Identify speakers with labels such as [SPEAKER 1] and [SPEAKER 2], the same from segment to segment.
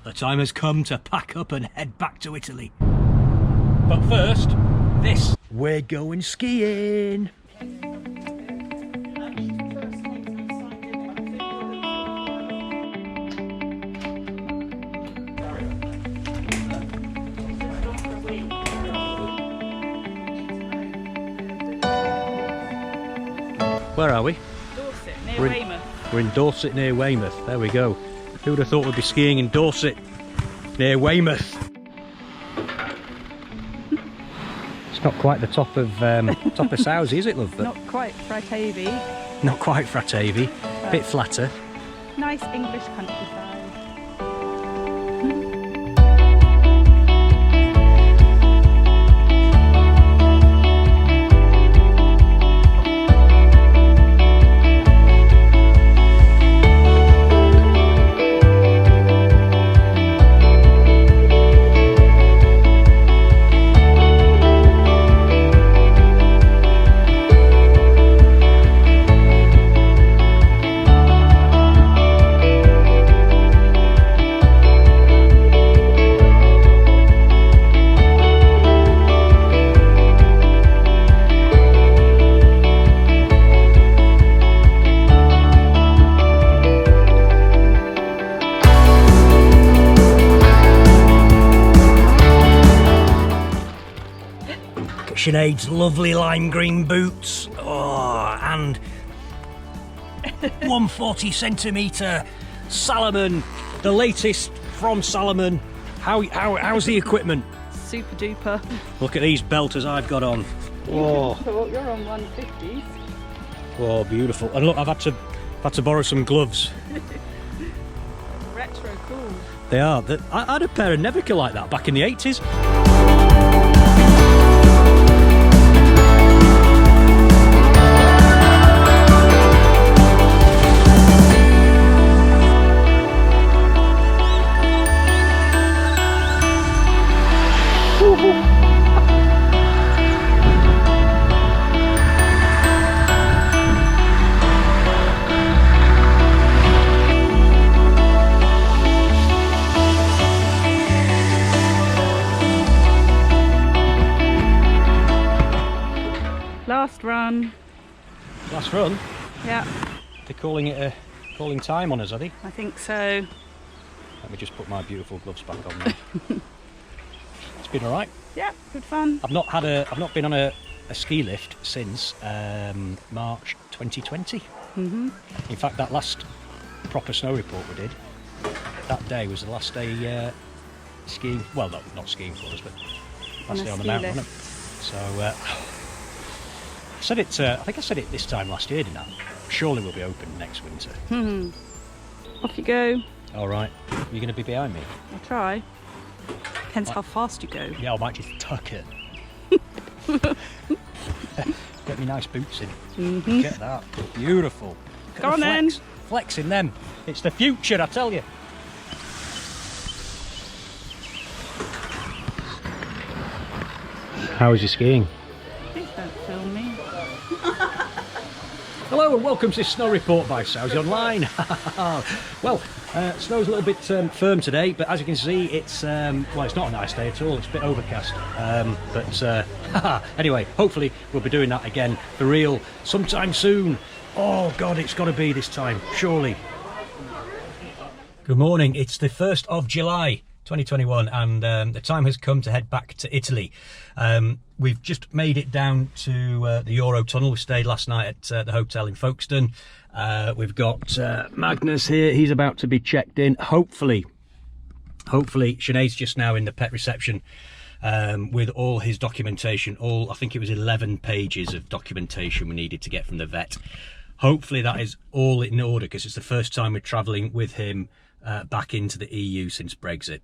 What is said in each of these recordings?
[SPEAKER 1] the time has come to pack up and head back to Italy. But first, this. We're going skiing. Where are we?
[SPEAKER 2] Dorset, near Weymouth.
[SPEAKER 1] We're in Dorset near Weymouth. There we go. Who would have thought we'd be skiing in Dorset near Weymouth? It's not quite the top of Southsea, is it, love? But
[SPEAKER 2] Not quite Fratavy.
[SPEAKER 1] not quite Fratavy. A bit flatter.
[SPEAKER 2] Nice English countryside.
[SPEAKER 1] Sinead's lovely lime green boots. Oh, and 140cm Salomon, the latest from Salomon. How's the equipment?
[SPEAKER 2] Super duper.
[SPEAKER 1] Look at these belters I've got on. Oh,
[SPEAKER 2] You're on 150s.
[SPEAKER 1] oh, beautiful. And look, I've had to borrow some gloves.
[SPEAKER 2] Retro cool.
[SPEAKER 1] They are. I had a pair of Nevica like that back in the 80s.
[SPEAKER 2] Last run.
[SPEAKER 1] Last run.
[SPEAKER 2] Yeah,
[SPEAKER 1] They're calling time on us, are they?
[SPEAKER 2] I think so.
[SPEAKER 1] Let me just put my beautiful gloves back on now. It's been all right.
[SPEAKER 2] Yeah, good fun.
[SPEAKER 1] I've not been on a ski lift since March 2020.
[SPEAKER 2] Mhm.
[SPEAKER 1] In fact, that last proper snow report we did, that day was the last day skiing. Well, no, not skiing for us, but last day on the mountain. Wasn't it? So I said it. I think I said it this time last year, didn't I? Surely we'll be open next winter.
[SPEAKER 2] Mhm. Off you go.
[SPEAKER 1] All right. You're going to be behind me.
[SPEAKER 2] I'll try. Depends how fast you go.
[SPEAKER 1] Yeah, I might just tuck it. Get me nice boots in.
[SPEAKER 2] Mhm.
[SPEAKER 1] Get that. Beautiful. Look at
[SPEAKER 2] Go
[SPEAKER 1] the
[SPEAKER 2] on then.
[SPEAKER 1] Flexing them. It's the future, I tell you. How is your skiing?
[SPEAKER 2] Please don't film me.
[SPEAKER 1] Hello and welcome to this snow report by sauzeonline. Well, snow's a little bit firm today, but as you can see, it's well, it's not a nice day at all. It's a bit overcast. But anyway, hopefully we'll be doing that again for real sometime soon. Oh God, it's got to be this time, surely. Good morning. It's the 1st of July. 2021, and the time has come to head back to Italy. We've just made it down to the Eurotunnel. We stayed last night at the hotel in Folkestone. We've got Magnus here. He's about to be checked in. Hopefully Sinead's just now in the pet reception with all his documentation. I think it was 11 pages of documentation we needed to get from the vet. Hopefully that is all in order, because it's the first time we're travelling with him back into the EU since Brexit.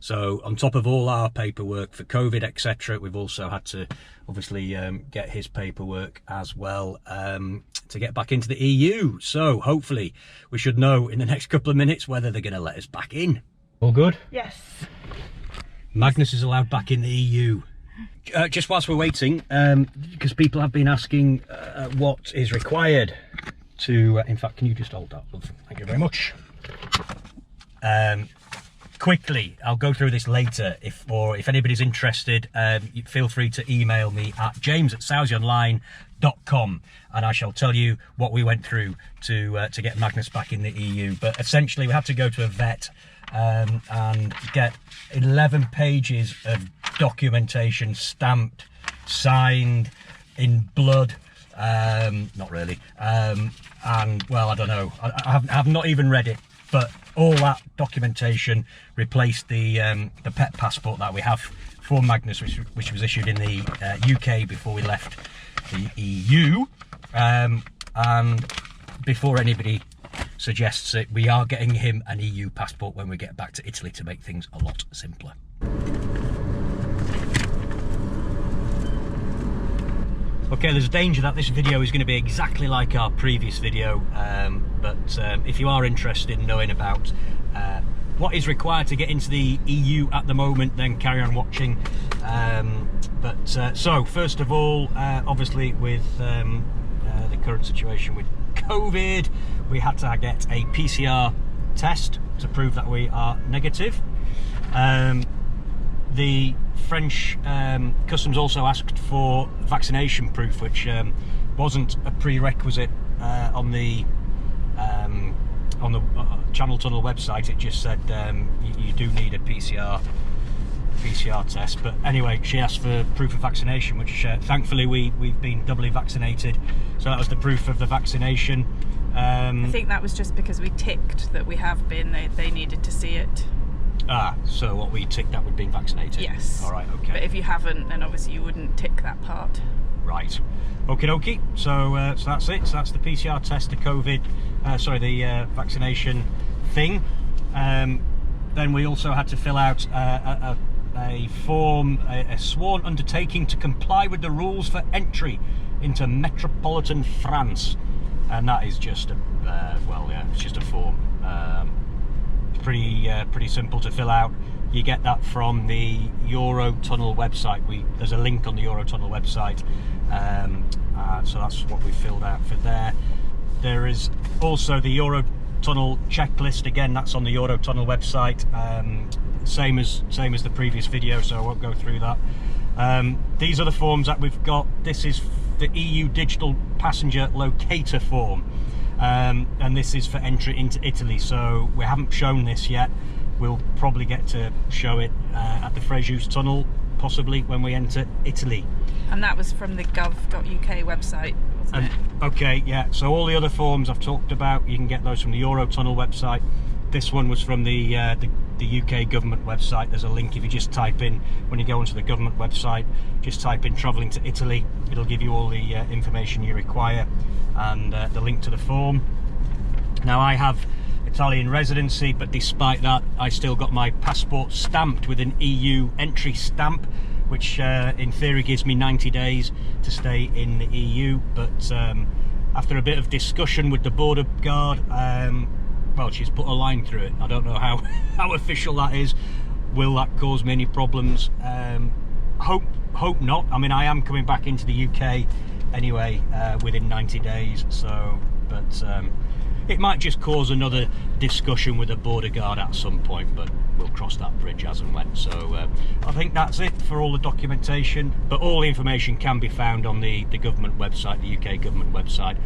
[SPEAKER 1] So on top of all our paperwork for COVID, etc., we've also had to obviously get his paperwork as well to get back into the EU. So hopefully we should know in the next couple of minutes whether they're going to let us back in. All good?
[SPEAKER 2] Yes.
[SPEAKER 1] Magnus is allowed back in the EU. Just whilst we're waiting, because people have been asking what is required to... in fact, can you just hold that, love? Thank you very much. quickly, I'll go through this later. If anybody's interested, feel free to email me at james@sauzeonline.com, and I shall tell you what we went through to get Magnus back in the EU. But essentially, we had to go to a vet and get 11 pages of documentation stamped, signed in blood. Not really. And well, I don't know. I have not even read it, but all that documentation replaced the pet passport that we have for Magnus, which was issued in the UK before we left the EU. And before anybody suggests it, we are getting him an EU passport when we get back to Italy to make things a lot simpler. Okay, there's a danger that this video is going to be exactly like our previous video, but if you are interested in knowing about what is required to get into the EU at the moment, then carry on watching. So first of all, obviously with the current situation with COVID, we had to get a PCR test to prove that we are negative. The French customs also asked for vaccination proof, which wasn't a prerequisite on the Channel Tunnel website. It just said you do need a PCR test. But anyway, she asked for proof of vaccination, which thankfully we've been doubly vaccinated, so that was the proof of the vaccination.
[SPEAKER 2] I think that was just because we ticked that we have been. They needed to see it.
[SPEAKER 1] Ah, so what we ticked that we'd been vaccinated?
[SPEAKER 2] Yes.
[SPEAKER 1] All right, okay.
[SPEAKER 2] But if you haven't, then obviously you wouldn't tick that part.
[SPEAKER 1] Right. Okie dokie. So that's it. So that's the PCR test, the COVID, the vaccination thing. Then we also had to fill out a form, a sworn undertaking to comply with the rules for entry into metropolitan France, and that is just it's just a form. Pretty simple to fill out. You get that from the Eurotunnel website. There's a link on the Eurotunnel website, so that's what we filled out for there. There is also the Eurotunnel checklist. Again, that's on the Eurotunnel website. Same as the previous video, so I won't go through that. These are the forms that we've got. This is the EU Digital Passenger Locator form. And this is for entry into Italy, so we haven't shown this yet. We'll probably get to show it at the Frejus Tunnel, possibly when we enter Italy.
[SPEAKER 2] And that was from the gov.uk website, wasn't it?
[SPEAKER 1] Okay, yeah, so all the other forms I've talked about, you can get those from the Eurotunnel website. This one was from the UK government website. There's a link. If you just type in, when you go onto the government website, just type in travelling to Italy, it'll give you all the information you require and the link to the form. Now, I have Italian residency, but despite that, I still got my passport stamped with an EU entry stamp, which in theory gives me 90 days to stay in the EU. But after a bit of discussion with the border guard, well, she's put a line through it. I don't know how official that is. Will that cause me any problems? Hope not. I mean, I am coming back into the UK anyway within 90 days. So, but it might just cause another discussion with the border guard at some point. But we'll cross that bridge as and when. So I think that's it for all the documentation. But all the information can be found on the government website, the UK government website,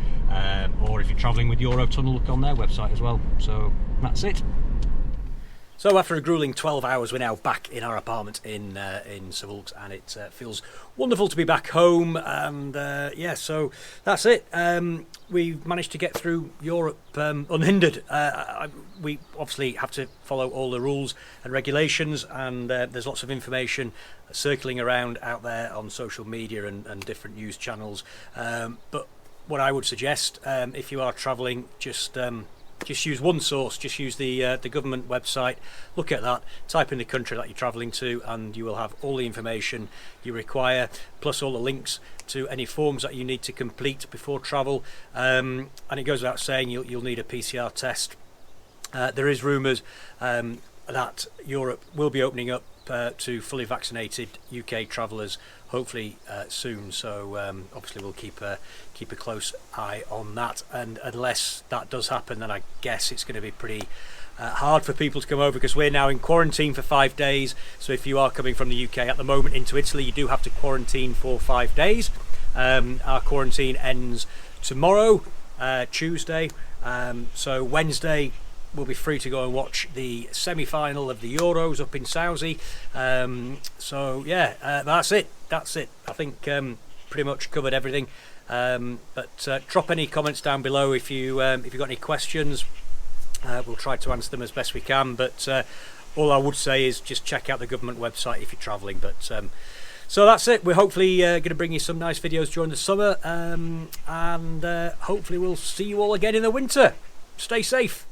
[SPEAKER 1] or if you're travelling with Eurotunnel, look on their website as well. So that's it. So after a grueling 12 hours, we're now back in our apartment in Seville, and it feels wonderful to be back home. And yeah, so that's it. We've managed to get through Europe unhindered. We obviously have to follow all the rules and regulations, and there's lots of information circling around out there on social media and different news channels. But what I would suggest, if you are travelling, just use one source. Just use the government website. Look at that, type in the country that you're travelling to, and you will have all the information you require, plus all the links to any forms that you need to complete before travel. And it goes without saying, you'll need a PCR test. There is rumours that Europe will be opening up to fully vaccinated UK travellers, hopefully soon. So obviously we'll keep a close eye on that, and unless that does happen, then I guess it's going to be pretty hard for people to come over because we're now in quarantine for 5 days. So if you are coming from the UK at the moment into Italy, you do have to quarantine for 5 days. Our quarantine ends tomorrow, Tuesday. So Wednesday we'll be free to go and watch the semi-final of the Euros up in Sauzi. So yeah, that's it. I think pretty much covered everything. But drop any comments down below if you've got any questions. We'll try to answer them as best we can, but all I would say is just check out the government website if you're travelling. But so that's it. We're hopefully going to bring you some nice videos during the summer, and hopefully we'll see you all again in the winter. Stay safe.